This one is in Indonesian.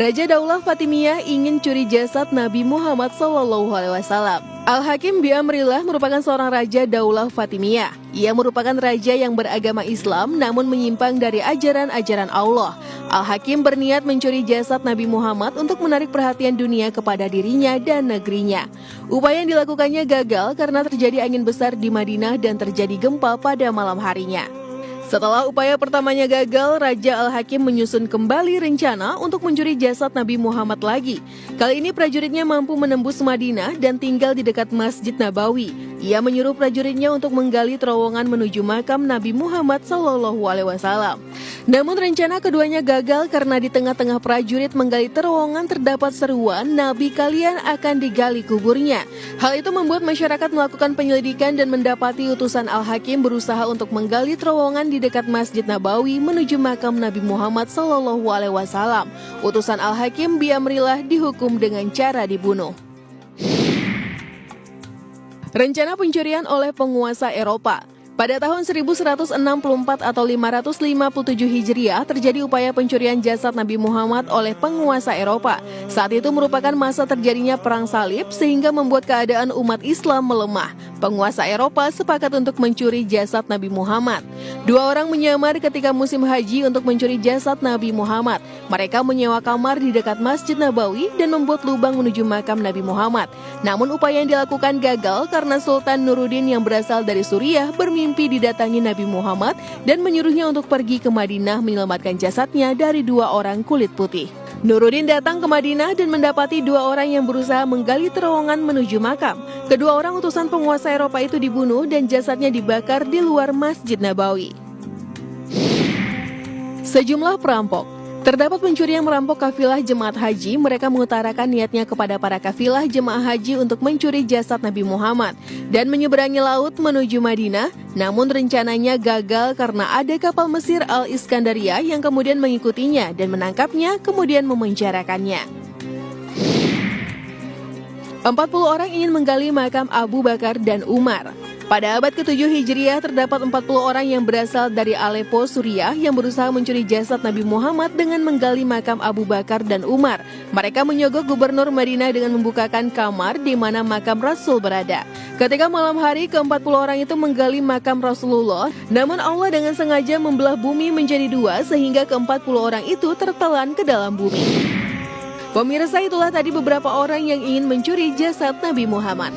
Raja Daulah Fatimiyah ingin curi jasad Nabi Muhammad SAW. Al-Hakim Bi'amrillah merupakan seorang Raja Daulah Fatimiyah. Ia merupakan raja yang beragama Islam namun menyimpang dari ajaran-ajaran Allah. Al-Hakim berniat mencuri jasad Nabi Muhammad untuk menarik perhatian dunia kepada dirinya dan negerinya. Upaya yang dilakukannya gagal karena terjadi angin besar di Madinah dan terjadi gempa pada malam harinya. Setelah upaya pertamanya gagal, Raja Al-Hakim menyusun kembali rencana untuk mencuri jasad Nabi Muhammad lagi. Kali ini prajuritnya mampu menembus Madinah dan tinggal di dekat Masjid Nabawi. Ia menyuruh prajuritnya untuk menggali terowongan menuju makam Nabi Muhammad SAW. Namun rencana keduanya gagal karena di tengah-tengah prajurit menggali terowongan terdapat seruan, "Nabi kalian akan digali kuburnya." Hal itu membuat masyarakat melakukan penyelidikan dan mendapati utusan Al-Hakim berusaha untuk menggali terowongan di dekat Masjid Nabawi menuju makam Nabi Muhammad SAW. Utusan Al-Hakim Bi'amrillah dihukum dengan cara dibunuh. Rencana pencurian oleh penguasa Eropa. Pada tahun 1164 atau 557 Hijriah terjadi upaya pencurian jasad Nabi Muhammad oleh penguasa Eropa. Saat itu merupakan masa terjadinya perang salib sehingga membuat keadaan umat Islam melemah. Penguasa Eropa sepakat untuk mencuri jasad Nabi Muhammad. 2 orang menyamar ketika musim haji untuk mencuri jasad Nabi Muhammad. Mereka menyewa kamar di dekat Masjid Nabawi dan membuat lubang menuju makam Nabi Muhammad. Namun upaya yang dilakukan gagal karena Sultan Nuruddin yang berasal dari Suriah bermimpi didatangi Nabi Muhammad dan menyuruhnya untuk pergi ke Madinah menyelamatkan jasadnya dari 2 orang kulit putih. Nuruddin datang ke Madinah dan mendapati 2 orang yang berusaha menggali terowongan menuju makam. Kedua orang utusan penguasa Eropa itu dibunuh dan jasadnya dibakar di luar Masjid Nabawi. Sejumlah perampok. Terdapat pencuri yang merampok kafilah jemaat haji. Mereka mengutarakan niatnya kepada para kafilah jemaah haji untuk mencuri jasad Nabi Muhammad dan menyeberangi laut menuju Madinah. Namun rencananya gagal karena ada kapal Mesir Al-Iskandaria yang kemudian mengikutinya dan menangkapnya kemudian memenjarakannya. 40 orang ingin menggali makam Abu Bakar dan Umar. Pada abad ke-7 Hijriah terdapat 40 orang yang berasal dari Aleppo, Suriah yang berusaha mencuri jasad Nabi Muhammad dengan menggali makam Abu Bakar dan Umar. Mereka menyogok gubernur Madinah dengan membukakan kamar di mana makam Rasul berada. Ketika malam hari, ke-40 orang itu menggali makam Rasulullah, namun Allah dengan sengaja membelah bumi menjadi 2 sehingga ke-40 orang itu tertelan ke dalam bumi. Pemirsa, itulah tadi beberapa orang yang ingin mencuri jasad Nabi Muhammad.